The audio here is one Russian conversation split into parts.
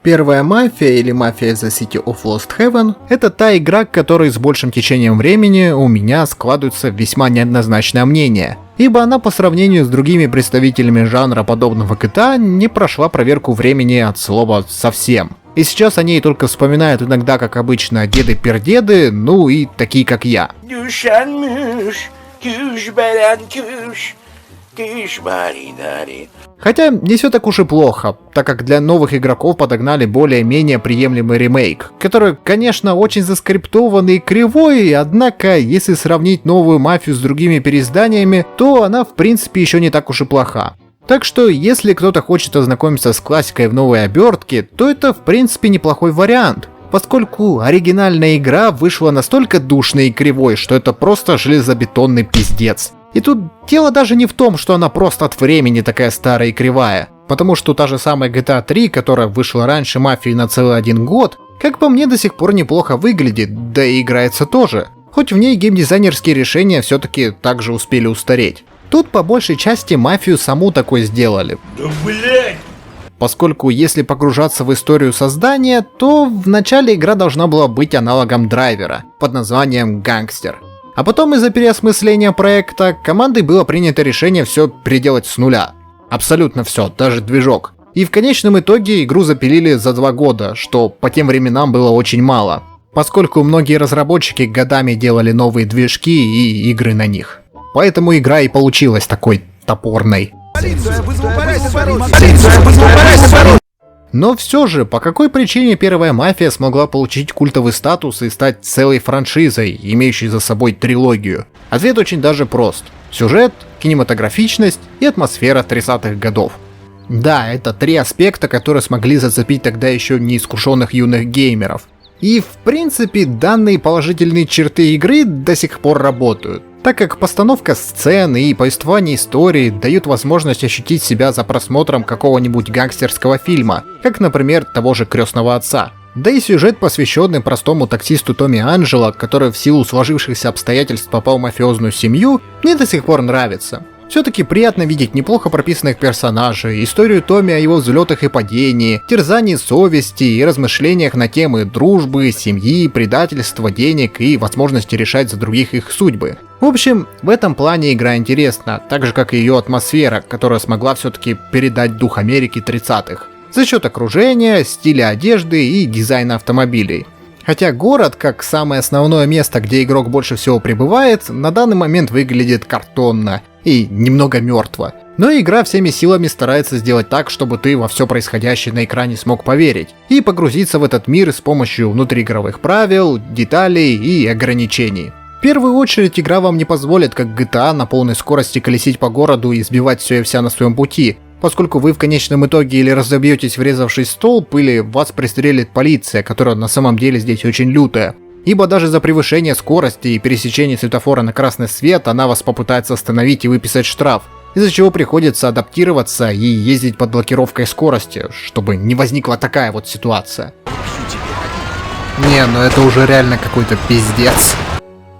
Первая мафия или мафия The City of Lost Heaven — это та игра, к которой с большим течением времени у меня складывается весьма неоднозначное мнение, ибо она по сравнению с другими представителями жанра подобного GTA не прошла проверку времени от слова совсем. И сейчас о ней только вспоминают иногда, как обычно, деды-пердеды, ну и такие как я. Хотя не все так уж и плохо, так как для новых игроков подогнали более-менее приемлемый ремейк, который, конечно, очень заскриптованный и кривой, однако, если сравнить новую мафию с другими переизданиями, то она в принципе еще не так уж и плоха. Так что, если кто-то хочет ознакомиться с классикой в новой обертке, то это в принципе неплохой вариант, поскольку оригинальная игра вышла настолько душной и кривой, что это просто железобетонный пиздец. И тут дело даже не в том, что она просто от времени такая старая и кривая, потому что та же самая GTA 3, которая вышла раньше Мафии на целый 1 год, как по мне до сих пор неплохо выглядит, да и играется тоже, хоть в ней геймдизайнерские решения все-таки также успели устареть. Тут по большей части Мафию саму такой сделали. Да блять! Поскольку если погружаться в историю создания, то в начале игра должна была быть аналогом драйвера под названием Гангстер. А потом из-за переосмысления проекта командой было принято решение все переделать с нуля. Абсолютно все, даже движок. И в конечном итоге игру запилили за 2 года, что по тем временам было очень мало, поскольку многие разработчики годами делали новые движки и игры на них. Поэтому игра и получилась такой топорной. Но все же, по какой причине первая мафия смогла получить культовый статус и стать целой франшизой, имеющей за собой трилогию? Ответ очень даже прост. Сюжет, кинематографичность и атмосфера 30-х годов. Да, это 3 аспекта, которые смогли зацепить тогда еще неискушенных юных геймеров. И в принципе, данные положительные черты игры до сих пор работают, так как постановка сцен и повествование истории дают возможность ощутить себя за просмотром какого-нибудь гангстерского фильма, как, например, того же «Крестного отца». Да и сюжет, посвященный простому таксисту Томми Анджело, который в силу сложившихся обстоятельств попал в мафиозную семью, мне до сих пор нравится. Все-таки приятно видеть неплохо прописанных персонажей, историю Томми о его взлетах и падении, терзании совести и размышлениях на темы дружбы, семьи, предательства, денег и возможности решать за других их судьбы. В общем, в этом плане игра интересна, так же как и ее атмосфера, которая смогла все-таки передать дух Америки 30-х. За счет окружения, стиля одежды и дизайна автомобилей. Хотя город, как самое основное место, где игрок больше всего пребывает, на данный момент выглядит картонно и немного мертво. Но игра всеми силами старается сделать так, чтобы ты во все происходящее на экране смог поверить и погрузиться в этот мир с помощью внутриигровых правил, деталей и ограничений. В первую очередь игра вам не позволит, как GTA, на полной скорости колесить по городу и сбивать все и вся на своем пути, поскольку вы в конечном итоге или разобьетесь, врезавшись в столб, или вас пристрелит полиция, которая на самом деле здесь очень лютая. Ибо даже за превышение скорости и пересечение светофора на красный свет она вас попытается остановить и выписать штраф, из-за чего приходится адаптироваться и ездить под блокировкой скорости, чтобы не возникла такая вот ситуация. Не, ну это уже реально какой-то пиздец.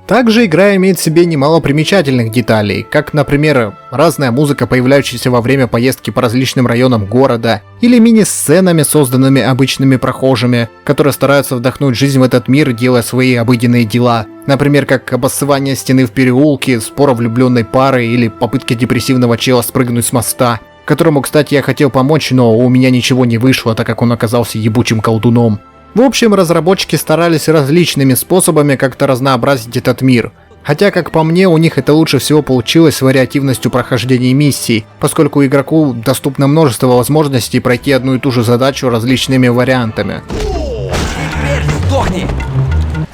Также игра имеет в себе немало примечательных деталей, как, например, разная музыка, появляющаяся во время поездки по различным районам города, или мини-сценами, созданными обычными прохожими, которые стараются вдохнуть жизнь в этот мир, делая свои обыденные дела. Например, как обоссывание стены в переулке, спора влюбленной пары или попытки депрессивного чела спрыгнуть с моста, которому, кстати, я хотел помочь, но у меня ничего не вышло, так как он оказался ебучим колдуном. В общем, разработчики старались различными способами как-то разнообразить этот мир. Хотя, как по мне, у них это лучше всего получилось с вариативностью прохождения миссий, поскольку игроку доступно множество возможностей пройти одну и ту же задачу различными вариантами.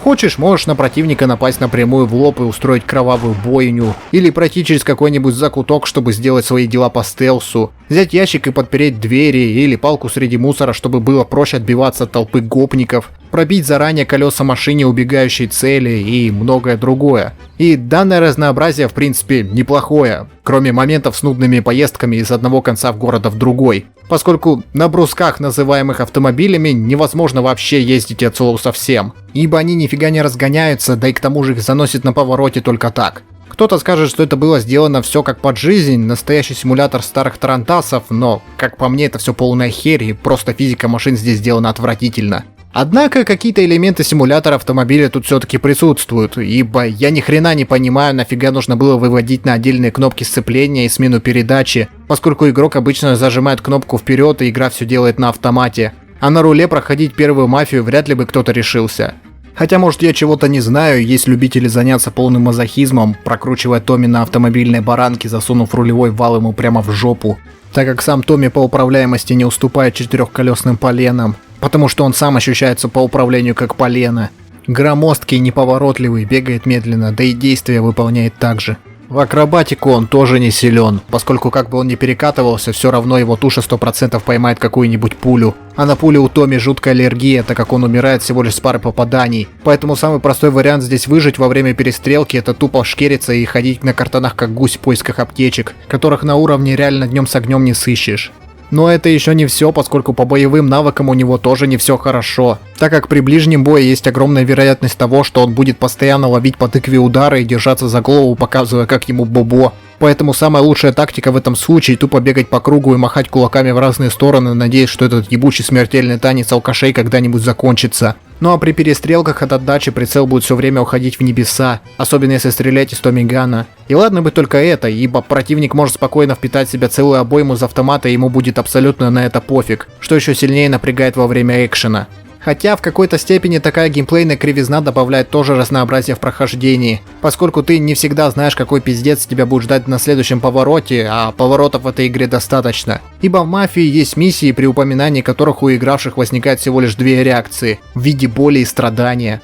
Хочешь, можешь на противника напасть напрямую в лоб и устроить кровавую бойню, или пройти через какой-нибудь закуток, чтобы сделать свои дела по стелсу, взять ящик и подпереть двери, или палку среди мусора, чтобы было проще отбиваться от толпы гопников, пробить заранее колеса машине убегающей цели и многое другое. И данное разнообразие в принципе неплохое, кроме моментов с нудными поездками из одного конца в города в другой, поскольку на брусках, называемых автомобилями, невозможно вообще ездить от слова совсем, ибо они нифига не разгоняются, да и к тому же их заносит на повороте только так. К Кто-то скажет, что это было сделано все как под жизнь, настоящий симулятор старых тарантасов, но, как по мне, это все полная херь, и просто физика машин здесь сделана отвратительно. Однако какие-то элементы симулятора автомобиля тут все-таки присутствуют, ибо я ни хрена не понимаю, нафига нужно было выводить на отдельные кнопки сцепления и смену передачи, поскольку игрок обычно зажимает кнопку вперед и игра все делает на автомате. А на руле проходить первую мафию вряд ли бы кто-то решился. Хотя, может, я чего-то не знаю, есть любители заняться полным мазохизмом, прокручивая Томми на автомобильной баранке, засунув рулевой вал ему прямо в жопу, так как сам Томми по управляемости не уступает четырехколесным поленам, потому что он сам ощущается по управлению как полено. Громоздкий, неповоротливый, бегает медленно, да и действия выполняет так же. В акробатику он тоже не силен, поскольку как бы он ни перекатывался, все равно его туша 100% поймает какую-нибудь пулю. А на пулю у Томми жуткая аллергия, так как он умирает всего лишь с пары попаданий. Поэтому самый простой вариант здесь выжить во время перестрелки — это тупо шкериться и ходить на картонах как гусь в поисках аптечек, которых на уровне реально днем с огнем не сыщешь. Но это еще не все, поскольку по боевым навыкам у него тоже не все хорошо, так как при ближнем бое есть огромная вероятность того, что он будет постоянно ловить по тыкве удары и держаться за голову, показывая как ему бобо. Поэтому самая лучшая тактика в этом случае — тупо бегать по кругу и махать кулаками в разные стороны, надеясь, что этот ебучий смертельный танец алкашей когда-нибудь закончится. Ну а при перестрелках от отдачи прицел будет все время уходить в небеса, особенно если стрелять из томмигана. И ладно бы только это, ибо противник может спокойно впитать в себя целую обойму из автомата, и ему будет абсолютно на это пофиг, что еще сильнее напрягает во время экшена. Хотя в какой-то степени такая геймплейная кривизна добавляет тоже разнообразие в прохождении, поскольку ты не всегда знаешь, какой пиздец тебя будет ждать на следующем повороте, а поворотов в этой игре достаточно. Ибо в Мафии есть миссии, при упоминании которых у игравших возникает всего лишь две реакции – в виде боли и страдания.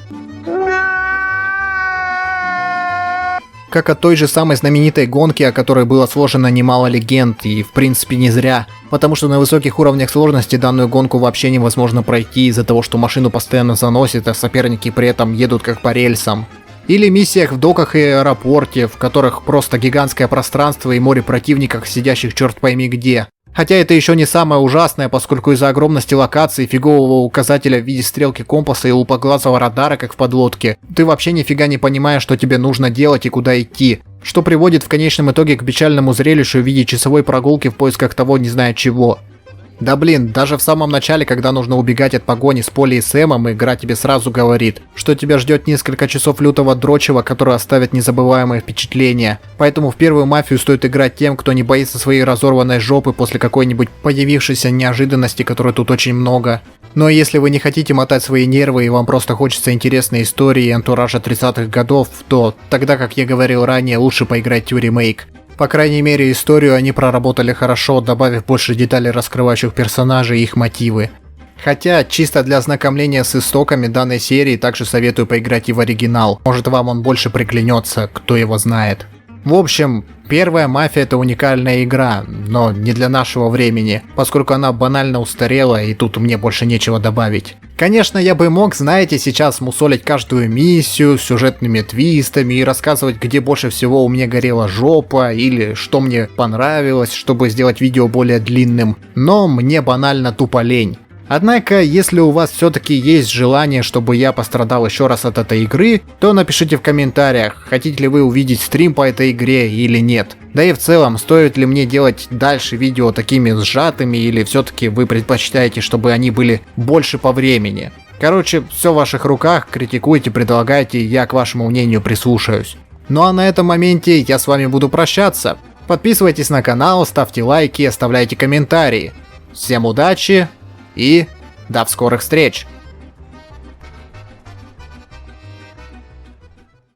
Как от той же самой знаменитой гонки, о которой было сложено немало легенд, и в принципе не зря. Потому что на высоких уровнях сложности данную гонку вообще невозможно пройти из-за того, что машину постоянно заносит, а соперники при этом едут как по рельсам. Или миссиях в доках и аэропорте, в которых просто гигантское пространство и море противников, сидящих черт пойми где. Хотя это еще не самое ужасное, поскольку из-за огромности локаций, фигового указателя в виде стрелки компаса и лупоглазого радара, как в подлодке, ты вообще нифига не понимаешь, что тебе нужно делать и куда идти, что приводит в конечном итоге к печальному зрелищу в виде часовой прогулки в поисках того не знаю чего. Да блин, даже в самом начале, когда нужно убегать от погони с Полли и Сэмом, игра тебе сразу говорит, что тебя ждет несколько часов лютого дрочева, который оставит незабываемое впечатление. Поэтому в первую мафию стоит играть тем, кто не боится своей разорванной жопы после какой-нибудь появившейся неожиданности, которой тут очень много. Но если вы не хотите мотать свои нервы и вам просто хочется интересной истории и антуража 30-х годов, то тогда, как я говорил ранее, лучше поиграть в ремейк. По крайней мере, историю они проработали хорошо, добавив больше деталей, раскрывающих персонажей и их мотивы. Хотя, чисто для ознакомления с истоками данной серии, также советую поиграть и в оригинал. Может, вам он больше приглянется, кто его знает. В общем, первая Мафия — это уникальная игра, но не для нашего времени, поскольку она банально устарела, и тут мне больше нечего добавить. Конечно, я бы мог, знаете, сейчас мусолить каждую миссию с сюжетными твистами и рассказывать, где больше всего у меня горела жопа, или что мне понравилось, чтобы сделать видео более длинным, но мне банально тупо лень. Однако, если у вас все-таки есть желание, чтобы я пострадал еще раз от этой игры, то напишите в комментариях, хотите ли вы увидеть стрим по этой игре или нет. Да и в целом, стоит ли мне делать дальше видео такими сжатыми, или все-таки вы предпочитаете, чтобы они были больше по времени. Короче, все в ваших руках, критикуйте, предлагайте, я к вашему мнению прислушаюсь. Ну а на этом моменте я с вами буду прощаться. Подписывайтесь на канал, ставьте лайки, оставляйте комментарии. Всем удачи! И до скорых встреч!